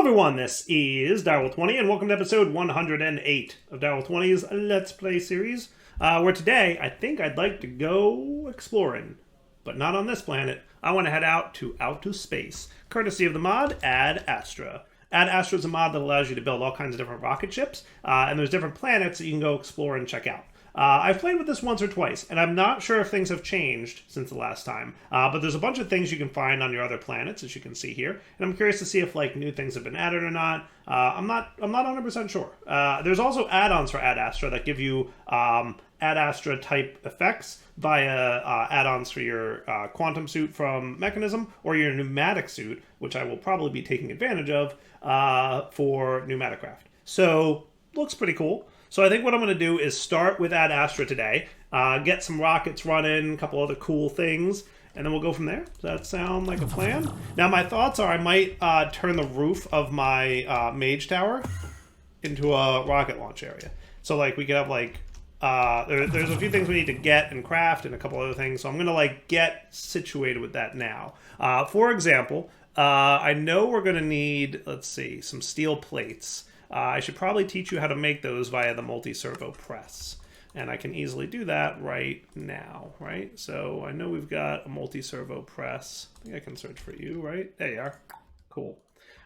everyone, this is Direwolf20 and welcome to episode 108 of Direwolf20's Let's Play series, where today I think I'd like to go exploring, but not on this planet. I want to head out to outer space, courtesy of the mod Ad Astra. Ad Astra is a mod that allows you to build all kinds of different rocket ships, and there's different planets that you can go explore and check out. I've played with this once or twice, and I'm not sure if things have changed since the last time, but there's a bunch of things you can find on your other planets, as you can see here, and I'm curious to see if new things have been added or not. I'm not 100% sure. There's also add-ons for Ad Astra that give you Ad Astra type effects via add-ons for your quantum suit from Mechanism, or your pneumatic suit, which I will probably be taking advantage of for Pneumaticraft. So, looks pretty cool. So I think what I'm going to do is start with Ad Astra today, get some rockets running, a couple other cool things, and then we'll go from there. Does that sound like a plan? Now my thoughts are I might turn the roof of my mage tower into a rocket launch area. So we could have there's a few things we need to get and craft and a couple other things. So I'm going to get situated with that now. For example, I know we're going to need, let's see, some steel plates. I should probably teach you how to make those via the multi-servo press. And I can easily do that right now, right? So I know we've got a multi-servo press. I think I can search for you, right? There you are. Cool.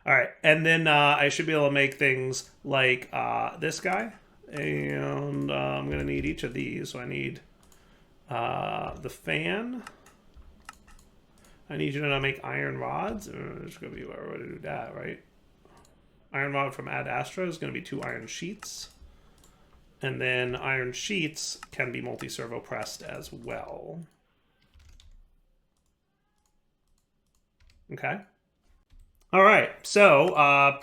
All right. And then I should be able to make things like this guy. And I'm going to need each of these. So I need the fan. I need you to make iron rods. There's going to be where to do that, right? Iron rod from Ad Astra is going to be 2 iron sheets. And then iron sheets can be multi-servo pressed as well. Okay. All right. So,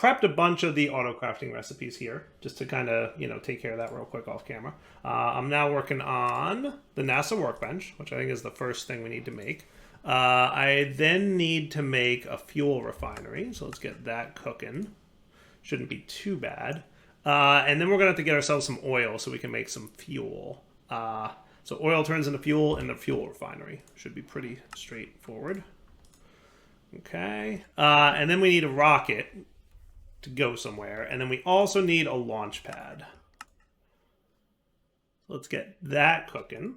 prepped a bunch of the auto-crafting recipes here, just to kind of, take care of that real quick off camera. I'm now working on the NASA workbench, which I think is the first thing we need to make. I then need to make a fuel refinery, so let's get that cooking. Shouldn't be too bad. And then we're going to have to get ourselves some oil so we can make some fuel. So oil turns into fuel in the fuel refinery. Should be pretty straightforward. Okay. And then we need a rocket to go somewhere. And then we also need a launch pad. Let's get that cooking.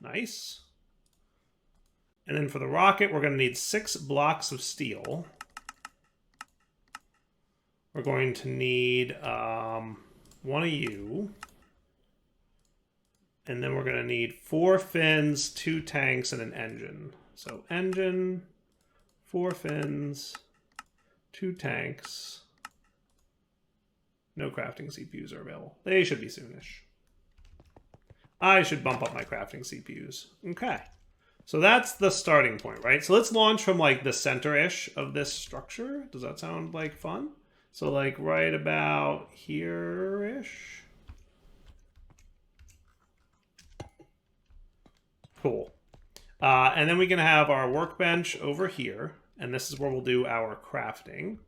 Nice. And then for the rocket, we're going to need 6 blocks of steel. We're going to need 1 of you. And then we're going to need 4 fins, 2 tanks, and an engine. So engine, 4 fins, 2 tanks. No crafting CPUs are available. They should be soonish. I should bump up my crafting CPUs. Okay. So that's the starting point, right? So let's launch from the center-ish of this structure. Does that sound like fun? So right about here-ish. Cool. And then we can have our workbench over here. And this is where we'll do our crafting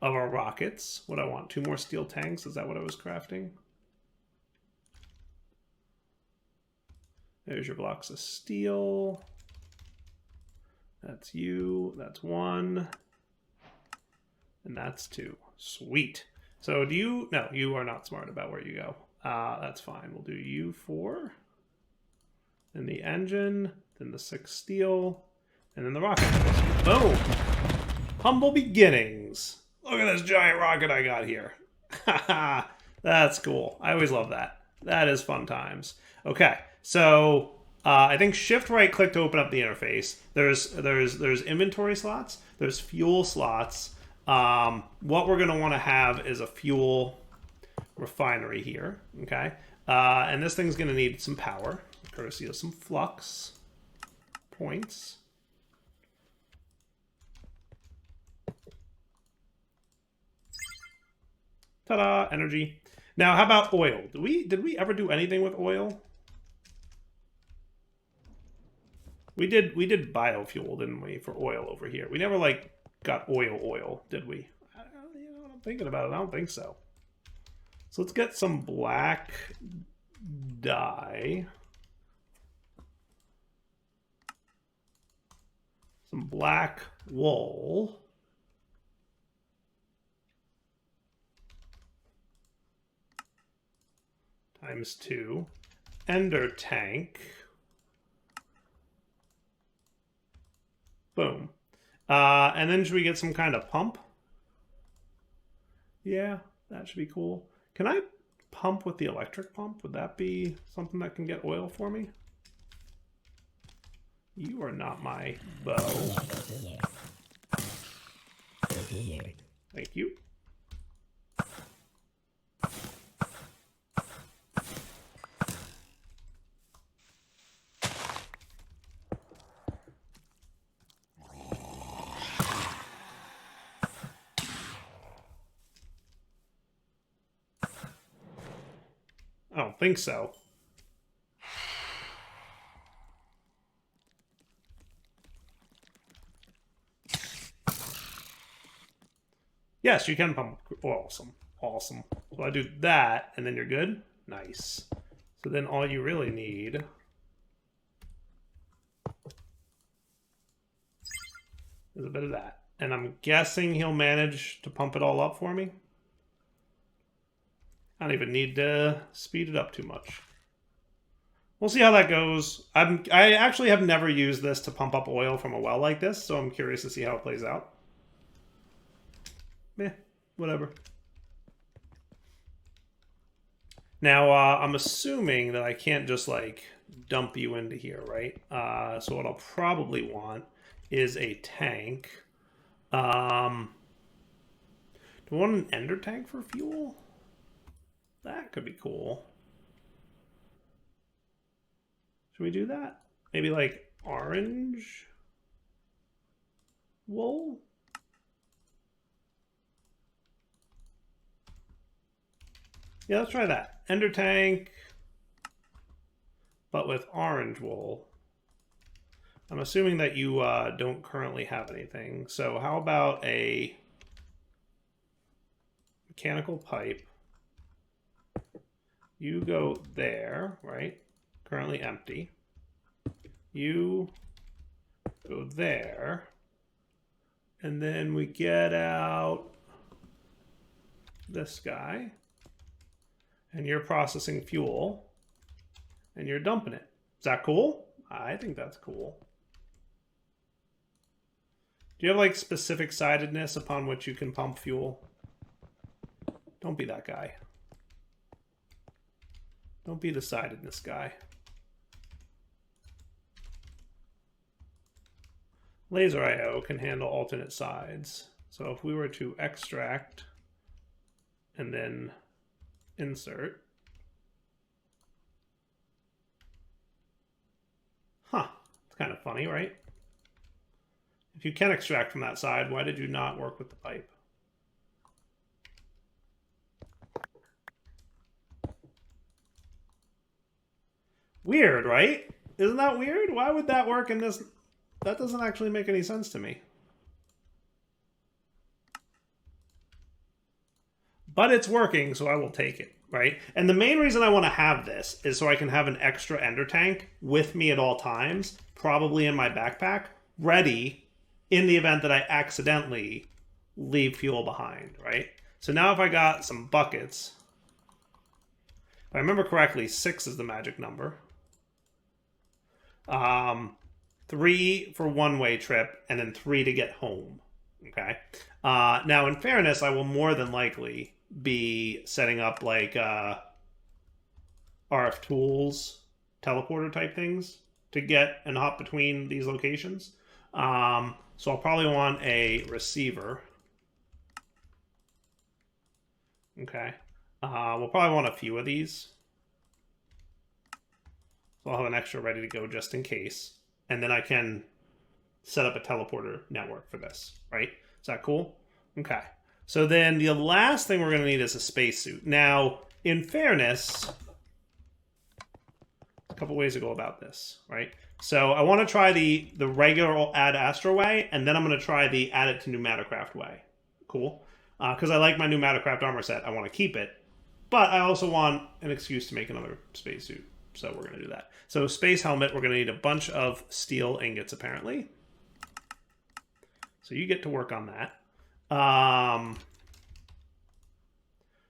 of our rockets. What I want, 2 more steel tanks? Is that what I was crafting? There's your blocks of steel. That's you. That's 1. And that's 2. Sweet. So do you... No, you are not smart about where you go. That's fine. We'll do you 4. Then the engine. Then the 6 steel. And then the rocket. Boom! Humble beginnings. Look at this giant rocket I got here. Haha. That's cool. I always love that. That is fun times. Okay. So I think shift right click to open up the interface. There's inventory slots. There's fuel slots. What we're going to want to have is a fuel refinery here. Okay. And this thing's going to need some power, courtesy of some flux points. Ta-da! Energy. Now, how about oil? Did we ever do anything with oil? We did biofuel, didn't we, for oil over here? We never got oil, did we? I'm thinking about it. I don't think so. So let's get some black dye. some black wool. Times 2. Ender tank. Boom. And then should we get some kind of pump? Yeah, that should be cool. Can I pump with the electric pump? Would that be something that can get oil for me? You are not my bow. Thank you. I don't think so. Yes, you can pump. Awesome. Awesome. So I do that, and then you're good? Nice. So then all you really need is a bit of that. And I'm guessing he'll manage to pump it all up for me. I don't even need to speed it up too much. We'll see how that goes. I actually have never used this to pump up oil from a well like this, so I'm curious to see how it plays out. Meh, whatever. Now, I'm assuming that I can't just, like, dump you into here, right? So what I'll probably want is a tank. Do I want an ender tank for fuel? That could be cool. Should we do that? Maybe like orange wool? Yeah, let's try that. Ender tank, but with orange wool. I'm assuming that you don't currently have anything. So how about a mechanical pipe? You go there, right? Currently empty. You go there. And then we get out this guy. And you're processing fuel. And you're dumping it. Is that cool? I think that's cool. Do you have like specific sidedness upon which you can pump fuel? Don't be that guy. Don't be the sidedness guy. Laser I/O can handle alternate sides. So if we were to extract and then insert. Huh. It's kind of funny, right? If you can extract from that side, why did you not work with the pipe? Weird, right? Isn't that weird? Why would that work in this? That doesn't actually make any sense to me. But it's working, so I will take it, right? And the main reason I want to have this is so I can have an extra ender tank with me at all times, probably in my backpack, ready in the event that I accidentally leave fuel behind, right? So now if I got some buckets, if I remember correctly, 6 is the magic number. 3 for one-way trip, and then 3 to get home. Okay. Now, in fairness, I will more than likely be setting up like RF tools, teleporter type things to get and hop between these locations. So I'll probably want a receiver. Okay. We'll probably want a few of these. So I'll have an extra ready to go just in case. And then I can set up a teleporter network for this, right? Is that cool? Okay. So then the last thing we're going to need is a spacesuit. Now, in fairness, a couple ways to go about this, right? So I want to try the regular Ad Astra way, and then I'm going to try the Add It to New Mattercraft way. Cool? Because I like my new Mattercraft armor set. I want to keep it. But I also want an excuse to make another spacesuit. So we're going to do that. So space helmet, we're going to need a bunch of steel ingots, apparently. So you get to work on that.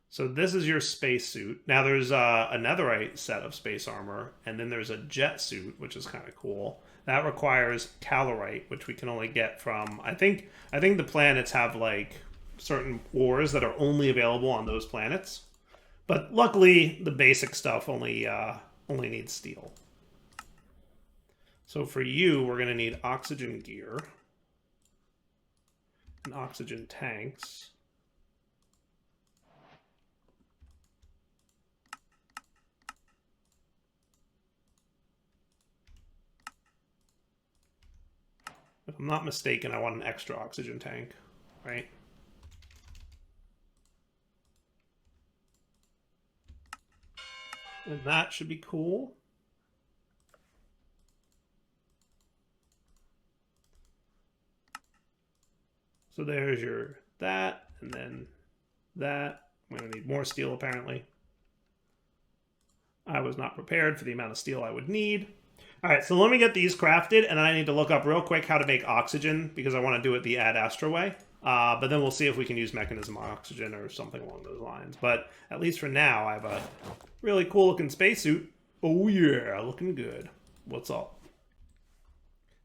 So this is your spacesuit. Now there's a netherite set of space armor, and then there's a jet suit, which is kind of cool. That requires calorite, which we can only get from, I think the planets have like certain ores that are only available on those planets. But luckily, the basic stuff only needs steel. So for you, we're going to need oxygen gear and oxygen tanks. If I'm not mistaken, I want an extra oxygen tank, right? And that should be cool. So there's your that, and then that. I'm going to need more steel, apparently. I was not prepared for the amount of steel I would need. All right, so let me get these crafted, and then I need to look up real quick how to make oxygen, because I want to do it the Ad Astra way. But then we'll see if we can use mechanism oxygen or something along those lines. But at least for now, I have a really cool-looking spacesuit. Oh yeah, looking good. What's up?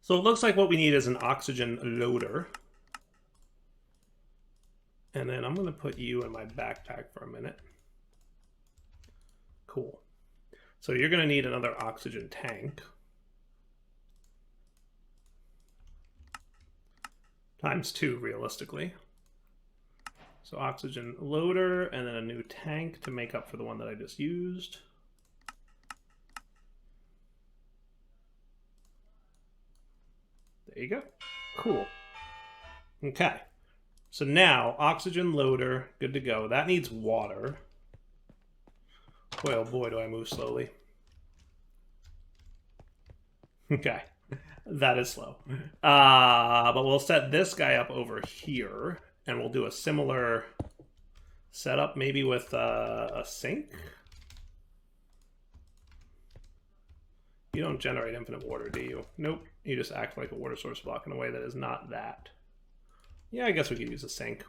So it looks like what we need is an oxygen loader. And then I'm going to put you in my backpack for a minute. Cool. So you're going to need another oxygen tank. ×2, realistically. So oxygen loader, and then a new tank to make up for the one that I just used. There you go. Cool. Okay. So now, oxygen loader, good to go. That needs water. Boy, oh boy, do I move slowly. Okay. That is slow. But we'll set this guy up over here, and we'll do a similar setup, maybe with a sink. You don't generate infinite water, do you? Nope. You just act like a water source block in a way that is not that. Yeah, I guess we could use a sink.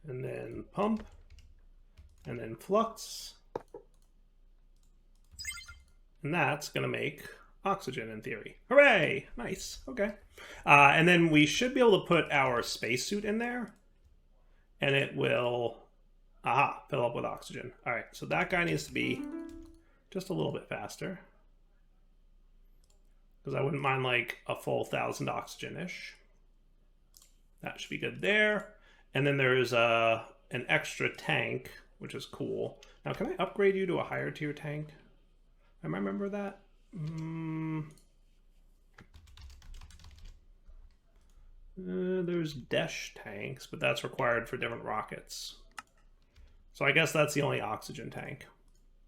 And then pump, and then flux. And that's going to make oxygen in theory. Hooray! Nice. Okay. And then we should be able to put our spacesuit in there, and it will fill up with oxygen. All right, so that guy needs to be just a little bit faster, because I wouldn't mind like a full 1,000 oxygen-ish. That should be good there. And then there's an extra tank, which is cool. Now, can I upgrade you to a higher tier tank? Am I remember that? There's Desh tanks, but that's required for different rockets. So I guess that's the only oxygen tank.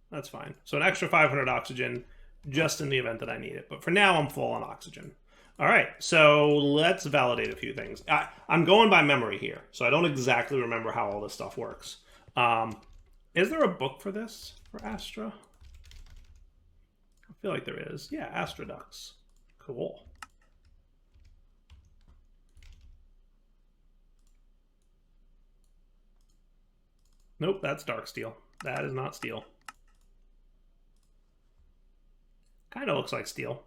That's fine. So an extra 500 oxygen just in the event that I need it. But for now, I'm full on oxygen. All right, so let's validate a few things. I'm going by memory here, so I don't exactly remember how all this stuff works. Is there a book for this, for Astra? I feel like there is. Yeah, Astroducts. Cool. Nope, that's dark steel. That is not steel. Kind of looks like steel.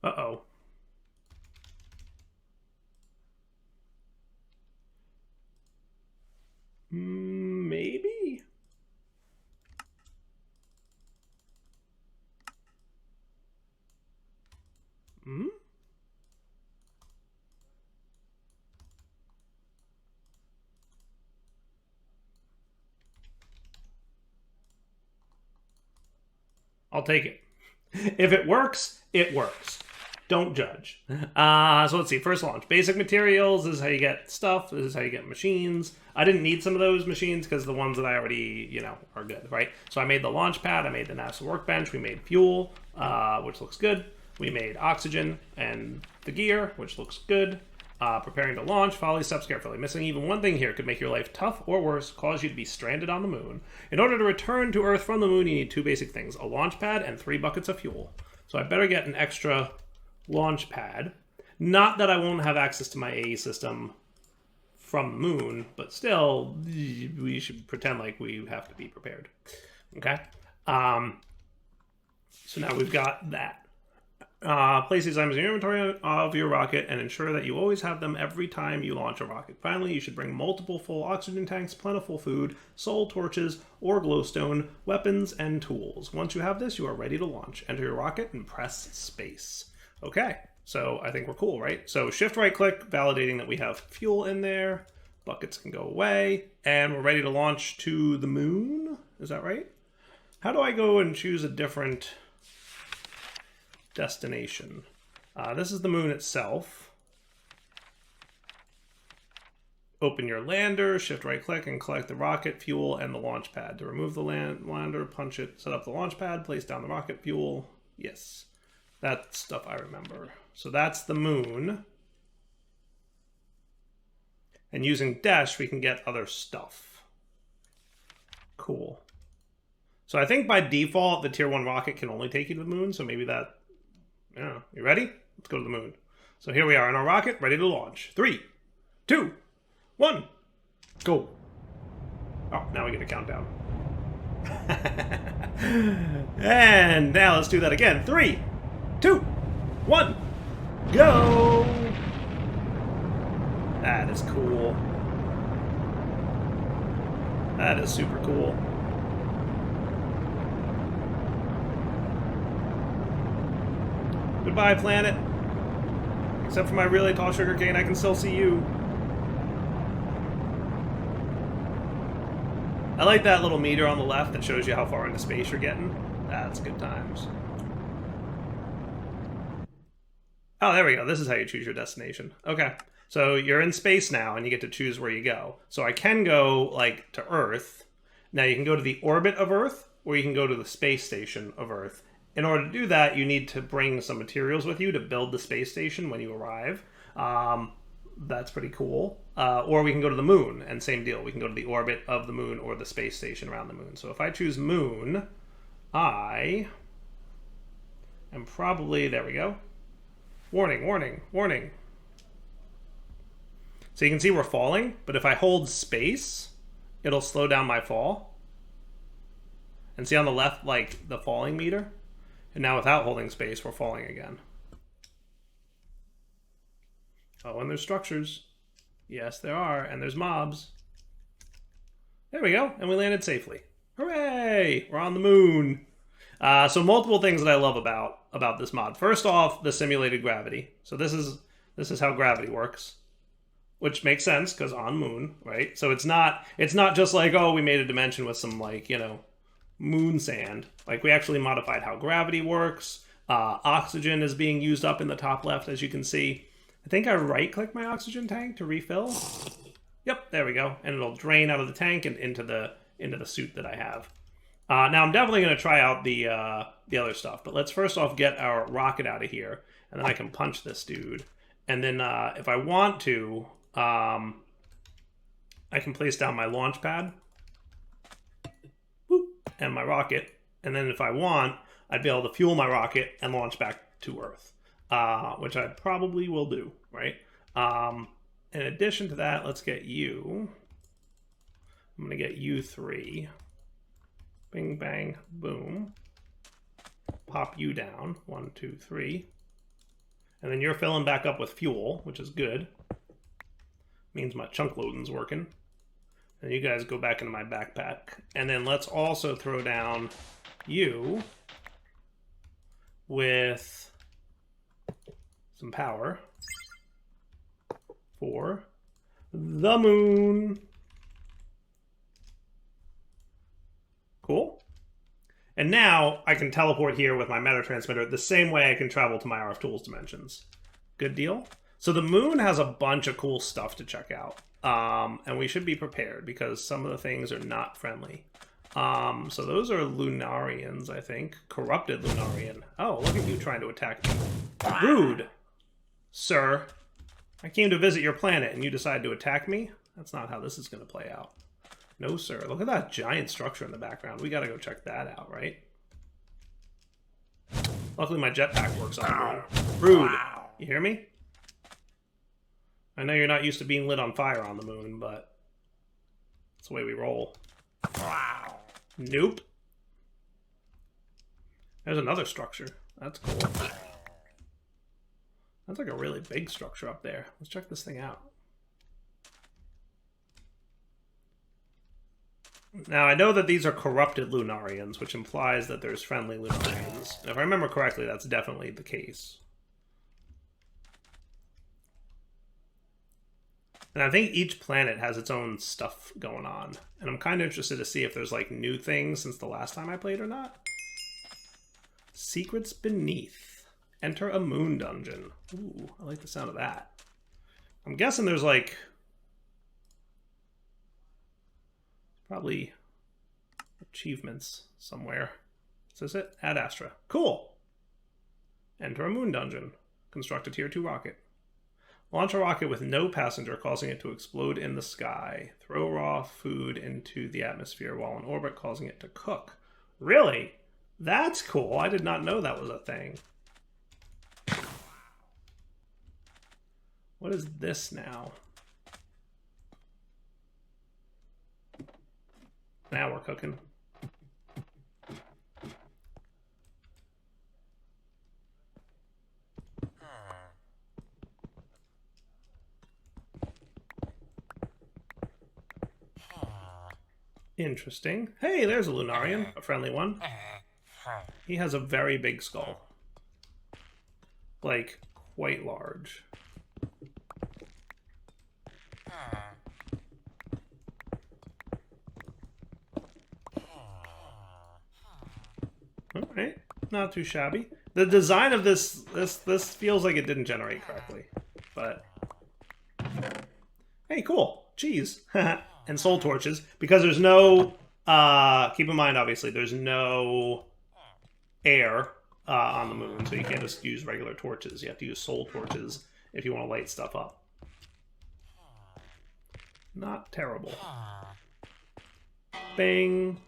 Uh-oh. Maybe? Hmm? I'll take it. If it works, it works. Don't judge. So let's see. First launch. Basic materials. This is how you get stuff. This is how you get machines. I didn't need some of those machines because the ones that I already, you know, are good, right? So I made the launch pad. I made the NASA workbench. We made fuel, which looks good. We made oxygen and the gear, which looks good. Preparing to launch. Follow these steps carefully. Missing even one thing here could make your life tough or worse, cause you to be stranded on the moon. In order to return to Earth from the moon, you need 2 basic things. A launch pad and 3 buckets of fuel. So I better get an extra launch pad. Not that I won't have access to my AE system from the moon, but still, we should pretend like we have to be prepared. Okay? So now we've got that. Place these items in your inventory of your rocket and ensure that you always have them every time you launch a rocket. Finally, you should bring multiple full oxygen tanks, plentiful food, soul torches, or glowstone, weapons, and tools. Once you have this, you are ready to launch. Enter your rocket and press space. Okay, so I think we're cool, right? So shift right click, validating that we have fuel in there. Buckets can go away. And we're ready to launch to the moon. Is that right? How do I go and choose a different destination? This is the moon itself. Open your lander, shift right click, and collect the rocket fuel and the launch pad. To remove the lander, punch it, set up the launch pad, place down the rocket fuel. Yes, that stuff I remember. So that's the moon. And using dash, we can get other stuff. Cool. So I think by default, the tier 1 rocket can only take you to the moon, so maybe that... Yeah, you ready? Let's go to the moon. So here we are in our rocket, ready to launch. 3, 2, 1, go. Oh, now we get a countdown. And now let's do that again. 3, 2, 1, go. That is cool. That is super cool. Goodbye, planet. Except for my really tall sugarcane, I can still see you. I like that little meter on the left that shows you how far into space you're getting. That's good times. Oh, there we go. This is how you choose your destination. Okay. So you're in space now, and you get to choose where you go. So I can go, like, to Earth. Now, you can go to the orbit of Earth, or you can go to the space station of Earth. In order to do that, you need to bring some materials with you to build the space station when you arrive. That's pretty cool. Or we can go to the moon, and same deal. We can go to the orbit of the moon or the space station around the moon. So if I choose moon, I am probably... There we go. Warning, warning, warning. So you can see we're falling, but if I hold space, it'll slow down my fall. And see on the left, like, the falling meter? And now without holding space, we're falling again. Oh, and there's structures. Yes, there are. And there's mobs. There we go. And we landed safely. Hooray! We're on the moon. So multiple things that I love about this mod. First off, the simulated gravity. So this is how gravity works. Which makes sense, because on moon, right? So it's not just like, oh, we made a dimension with some, like, you know, moon sand. Like, we actually modified how gravity works. Oxygen is being used up in the top left, as you can see. I think I right-click my oxygen tank to refill. Yep, there we go. And it'll drain out of the tank and into the suit that I have. Now, I'm definitely going to try out the other stuff. But let's first off get our rocket out of here. And then I can punch this dude. And then if I want to... I can place down my launch pad and my rocket, and then if I want, I'd be able to fuel my rocket and launch back to Earth, which I probably will do, right? In addition to that, let's get you. I'm going to get you 3. Bing, bang, boom. Pop you down. 1, 2, 3. And then you're filling back up with fuel, which is good. Means my chunk loading's working. And you guys go back into my backpack. And then let's also throw down you with some power for the moon. Cool. And now I can teleport here with my meta transmitter the same way I can travel to my RF Tools dimensions. Good deal. So the moon has a bunch of cool stuff to check out. And we should be prepared because some of the things are not friendly. So those are Lunarians, I think. Corrupted Lunarian. Oh, look at you trying to attack me. Rude, sir. I came to visit your planet and you decide to attack me? That's not how this is going to play out. No, sir. Look at that giant structure in the background. We gotta go check that out, right? Luckily my jetpack works on the moon. Rude. You hear me? I know you're not used to being lit on fire on the moon, but that's the way we roll. Nope. There's another structure. That's cool. That's like a really big structure up there. Let's check this thing out. Now, I know that these are corrupted Lunarians, which implies that there's friendly Lunarians. And if I remember correctly, that's definitely the case. And I think each planet has its own stuff going on. And I'm kind of interested to see if there's, like, new things since the last time I played or not. Secrets Beneath. Enter a moon dungeon. Ooh, I like the sound of that. I'm guessing there's, like... probably achievements somewhere. Is this it? Ad Astra. Cool. Enter a moon dungeon. Construct a tier 2 rocket. Launch a rocket with no passenger, causing it to explode in the sky. Throw raw food into the atmosphere while in orbit, causing it to cook. Really? That's cool. I did not know that was a thing. What is this now? Now we're cooking. Interesting. Hey, there's a Lunarian, a friendly one. He has a very big skull. Like, quite large. Alright, not too shabby. The design of this feels like it didn't generate correctly. But hey, cool. Cheese. And soul torches. Because there's no keep in mind obviously there's no air on the moon, so you can't just use regular torches. You have to use soul torches if you want to light stuff up. Not terrible. Bang.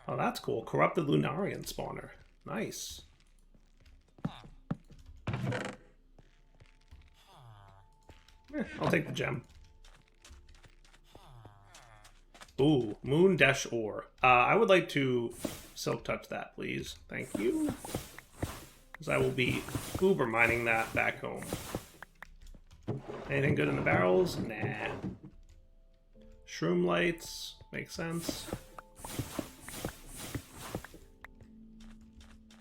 Oh, that's cool. Corrupted Lunarian spawner. Nice. I'll take the gem. Ooh, moon dash ore. I would like to silk touch that, please. Thank you. Because I will be uber mining that back home. Anything good in the barrels? Nah. Shroom lights. Makes sense.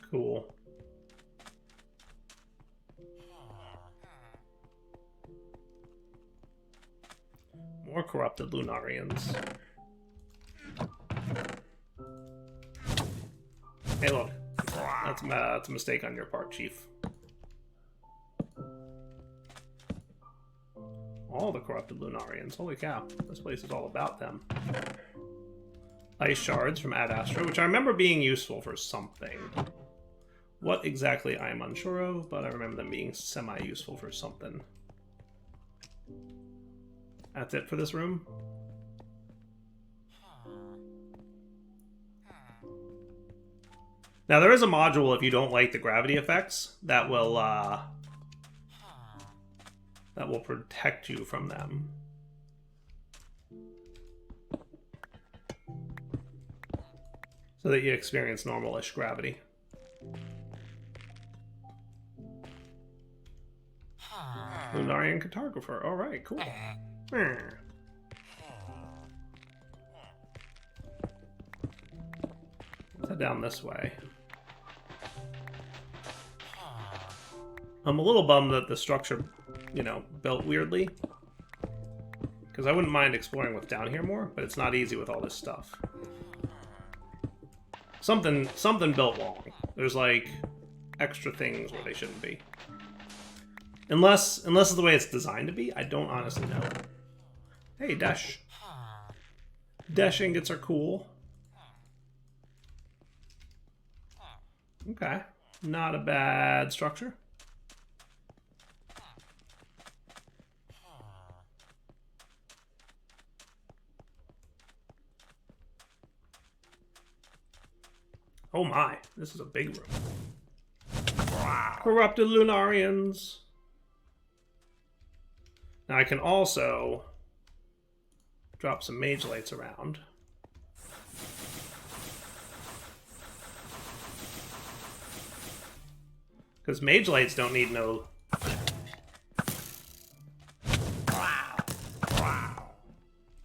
Cool. More corrupted Lunarians. Hey, look. That's a mistake on your part, Chief. All the corrupted Lunarians. Holy cow. This place is all about them. Ice shards from Ad Astra, which I remember being useful for something. What exactly I am unsure of, but I remember them being semi-useful for something. That's it for this room? Now there is a module if you don't like the gravity effects that will protect you from them. So that you experience normal-ish gravity. Lunarian cartographer. Alright, cool. Let's head down this way. I'm a little bummed that the structure, you know, built weirdly. Because I wouldn't mind exploring what's down here more, but it's not easy with all this stuff. Something built wrong. There's like extra things where they shouldn't be. Unless it's the way it's designed to be, I don't honestly know. Hey, dash. Dash ingots are cool. Okay. Not a bad structure. Oh my, this is a big room. Wow. Corrupted Lunarians. Now I can also drop some mage lights around. Because mage lights don't need no...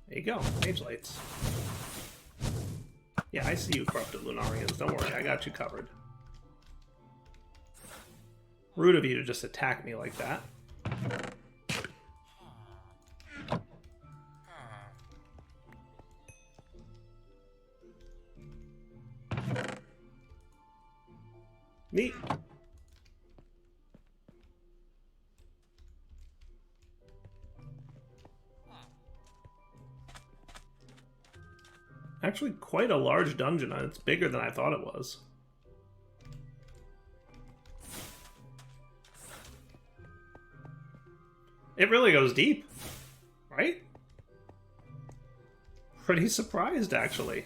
There you go, mage lights. Yeah, I see you, corrupted Lunarians. Don't worry, I got you covered. Rude of you to just attack me like that. Neat. Actually, quite a large dungeon. It's bigger than I thought it was. It really goes deep, right? Pretty surprised, actually.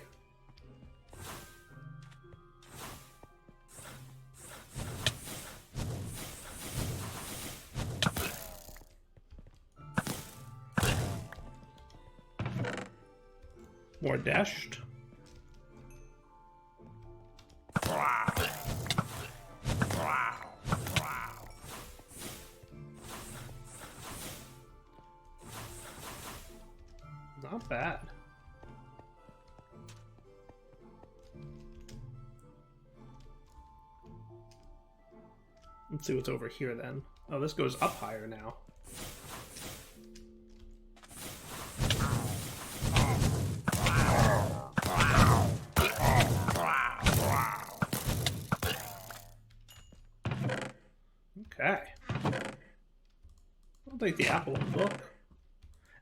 More dashed. Not bad. Let's see what's over here then. Oh, this goes up higher now. Okay. I'll take the apple and book.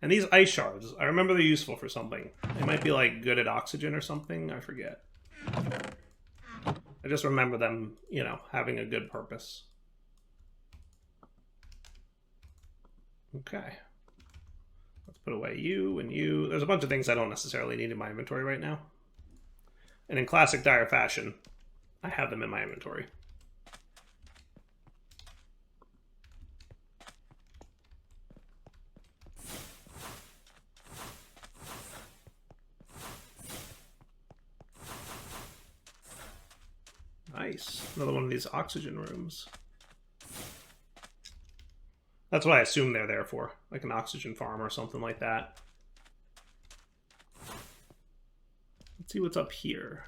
And these ice shards, I remember they're useful for something. They might be like good at oxygen or something, I forget. I just remember them, you know, having a good purpose. Okay. Let's put away you and you. There's a bunch of things I don't necessarily need in my inventory right now. And in classic Dire fashion, I have them in my inventory. Nice. Another one of these oxygen rooms. That's what I assume they're there for. Like an oxygen farm or something like that. Let's see what's up here.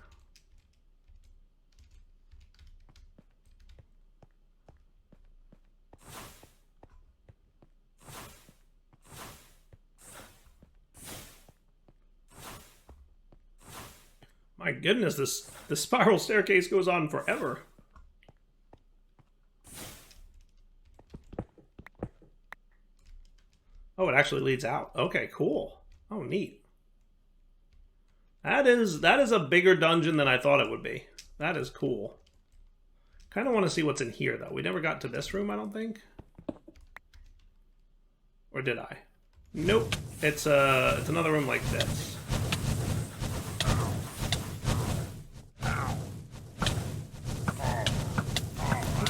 My goodness, this spiral staircase goes on forever. Oh, it actually leads out. Okay, cool. Oh, neat. That is a bigger dungeon than I thought it would be. That is cool. Kind of want to see what's in here, though. We never got to this room, I don't think. Or did I? Nope. It's another room like this.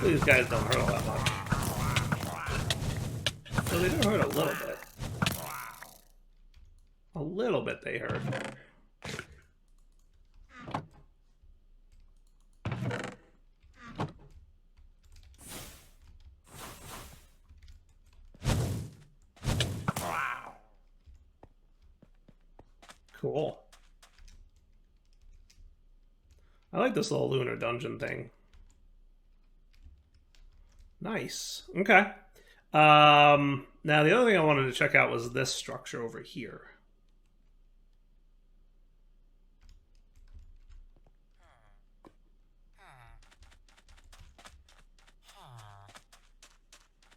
Hopefully these guys don't hurt all that much. So they do hurt a little bit. A little bit they hurt. Cool. I like this little lunar dungeon thing. Nice. Okay. Now, the other thing I wanted to check out was this structure over here.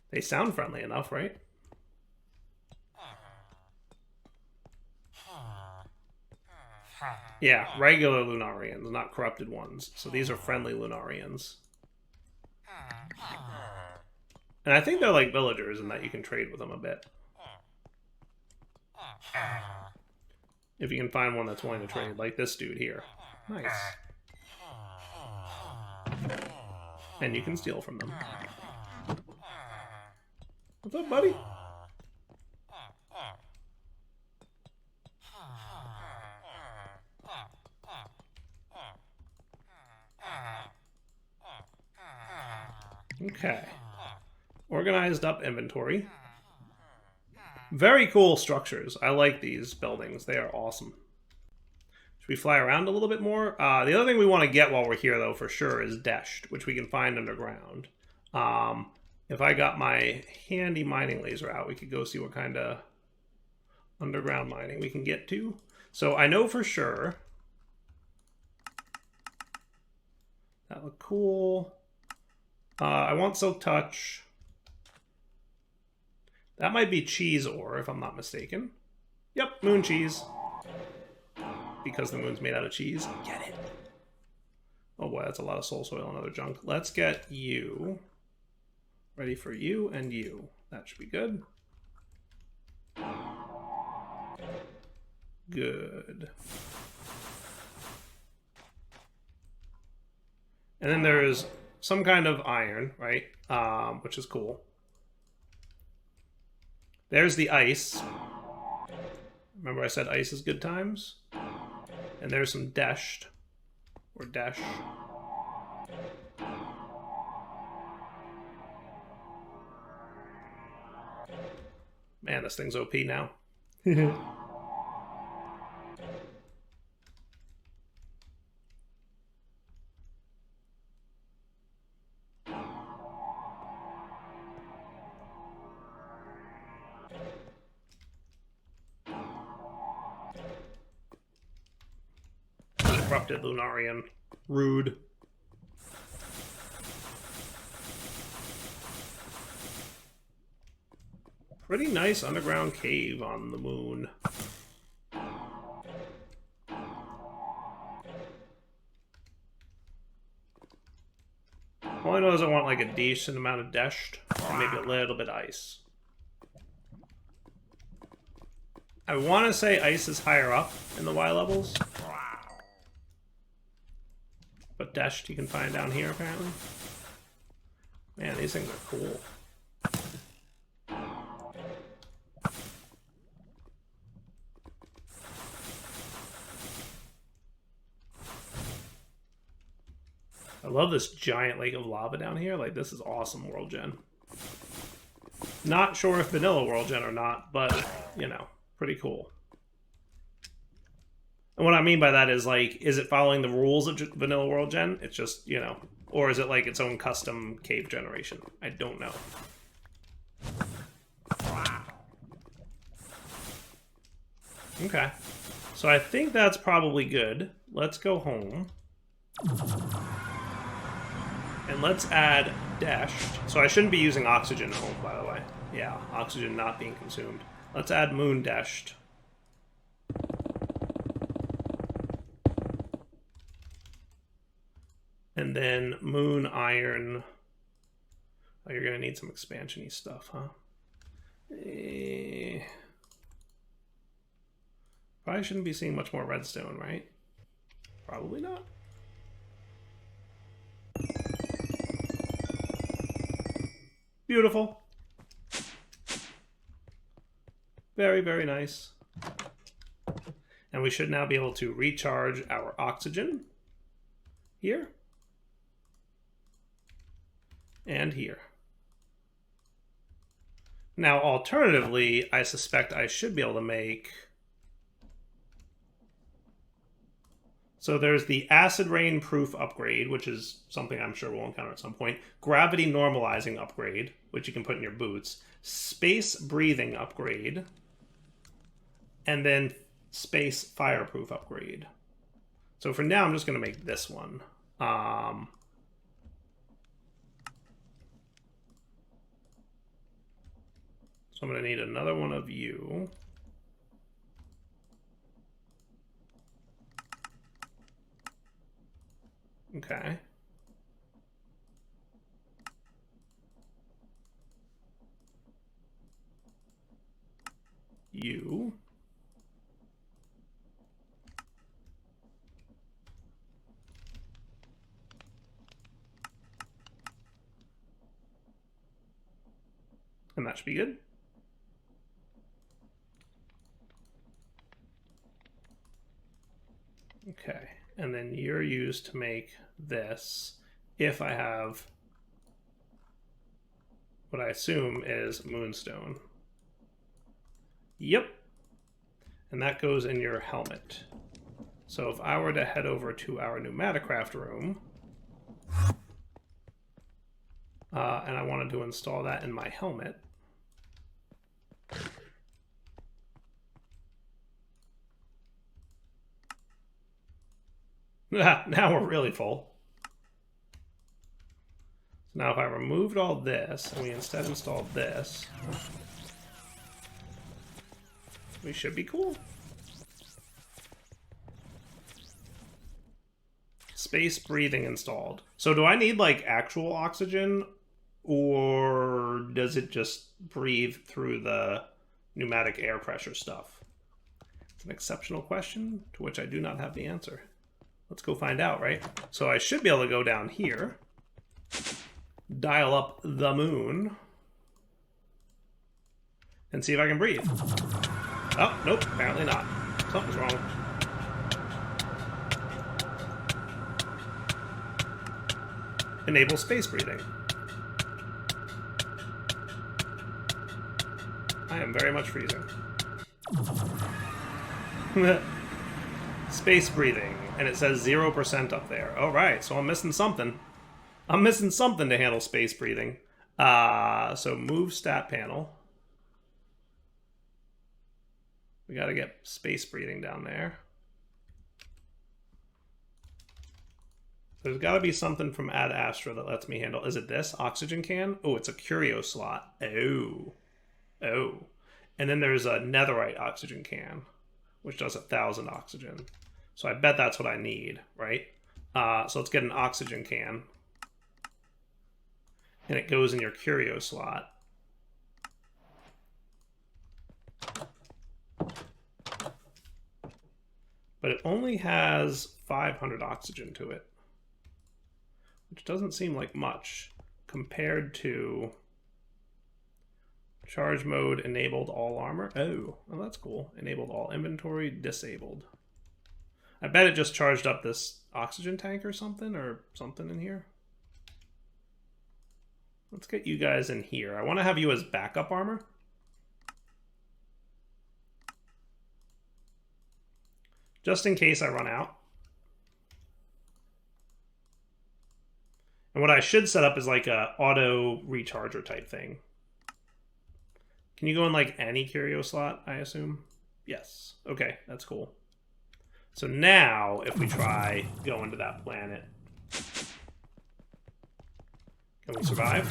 They sound friendly enough, right? Yeah, regular Lunarians, not corrupted ones. So these are friendly Lunarians. And I think they're like villagers in that you can trade with them a bit. If you can find one that's willing to trade, like this dude here. Nice. And you can steal from them. What's up, buddy? Okay. Organized up inventory. Very cool structures. I like these buildings. They are awesome. Should we fly around a little bit more? The other thing we want to get while we're here, though, for sure, is Deshed, which we can find underground. If I got my handy mining laser out, we could go see what kind of underground mining we can get to. So I know for sure. That looked cool. I want Silk Touch. That might be cheese ore, if I'm not mistaken. Yep, moon cheese. Because the moon's made out of cheese. Get it. Oh boy, that's a lot of soul soil and other junk. Let's get you. Ready for you and you. That should be good. Good. And then there's some kind of iron, right? Which is cool. There's the ice. Remember I said ice is good times? And there's some Deshed. Or Desh. Man, this thing's OP now. Corrupted Lunarian. Rude. Pretty nice underground cave on the moon. All I know is I want like a decent amount of Deshed, and maybe a little bit of ice. I want to say ice is higher up in the Y levels. But Deshed you can find down here, apparently. Man, these things are cool. I love this giant lake of lava down here. Like, this is awesome World Gen. Not sure if vanilla World Gen or not, but, you know, pretty cool. And what I mean by that is, like, is it following the rules of vanilla World Gen? It's just, you know, or is it like its own custom cave generation? I don't know. Okay. So I think that's probably good. Let's go home. And let's add Deshed. So I shouldn't be using oxygen at home, by the way. Yeah, oxygen not being consumed. Let's add moon Deshed. And then moon iron. Oh, you're going to need some expansion-y stuff, huh? Probably shouldn't be seeing much more redstone, right? Probably not. Beautiful. Very, very nice. And we should now be able to recharge our oxygen here and here. Now, alternatively, I suspect I should be able to make... So there's the acid rain proof upgrade, which is something I'm sure we'll encounter at some point. Gravity normalizing upgrade, which you can put in your boots. space breathing upgrade, and then space fireproof upgrade. So for now, I'm just going to make this one. So I'm going to need another one of you. Okay. You. And that should be good. Okay, and then you're used to make this if I have what I assume is moonstone. Yep. And that goes in your helmet. So if I were to head over to our pneumaticraft room, and I wanted to install that in my helmet, now we're really full. So now if I removed all this and we instead installed this, we should be cool. Space breathing installed. So do I need like actual oxygen, or does it just breathe through the pneumatic air pressure stuff? It's an exceptional question to which I do not have the answer. Let's go find out, right? So I should be able to go down here, dial up the moon, and see if I can breathe. Oh, nope, apparently not. Something's wrong. Enable space breathing. I am very much freezing. Space breathing. And it says 0% up there. All right, so I'm missing something. I'm missing something to handle space breathing. So move stat panel. We got to get space breathing down there. There's got to be something from Ad Astra that lets me handle. Is it this? Oxygen can? Oh, it's a curio slot. Oh. Oh. And then there's a netherite oxygen can, which does 1,000 oxygen. So I bet that's what I need, right? So let's get an oxygen can. And it goes in your curio slot. But it only has 500 oxygen to it, which doesn't seem like much compared to charge mode enabled all armor. Oh, well, that's cool. Enabled all inventory, disabled. I bet it just charged up this oxygen tank or something in here. Let's get you guys in here. I want to have you as backup armor. Just in case I run out. And what I should set up is like a auto recharger type thing. Can you go in like any curio slot, I assume? Yes. Okay, that's cool. So now, if we try going to that planet, can we survive?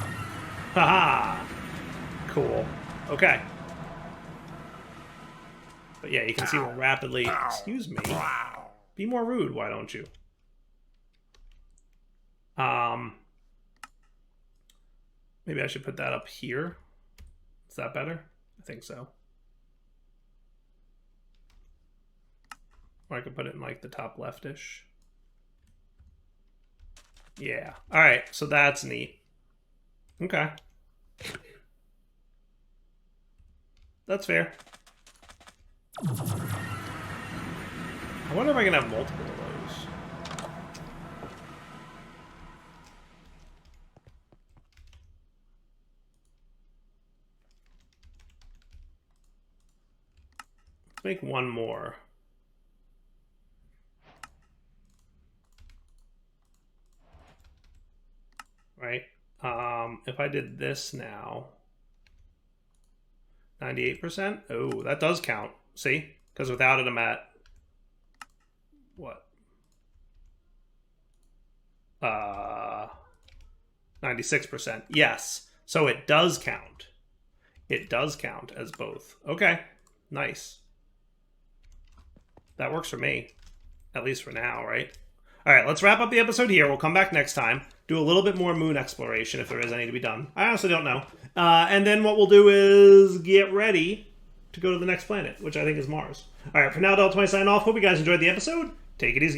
Haha! Cool. Okay. But yeah, you can see we're rapidly... Excuse me. Be more rude, why don't you? Maybe I should put that up here. Is that better? I think so. Or I could put it in like the top leftish. Yeah. All right. So that's neat. Okay. That's fair. I wonder if I can have multiple of those. Let's make one more. Right? If I did this now, 98%? Oh, that does count. See? Because without it, I'm at... what? 96%. Yes. So it does count. It does count as both. Okay. Nice. That works for me. At least for now, right? All right, let's wrap up the episode here. We'll come back next time, do a little bit more moon exploration if there is any to be done. I honestly don't know. And then what we'll do is get ready to go to the next planet, which I think is Mars. All right, for now, Del20 signing off. Hope you guys enjoyed the episode. Take it easy.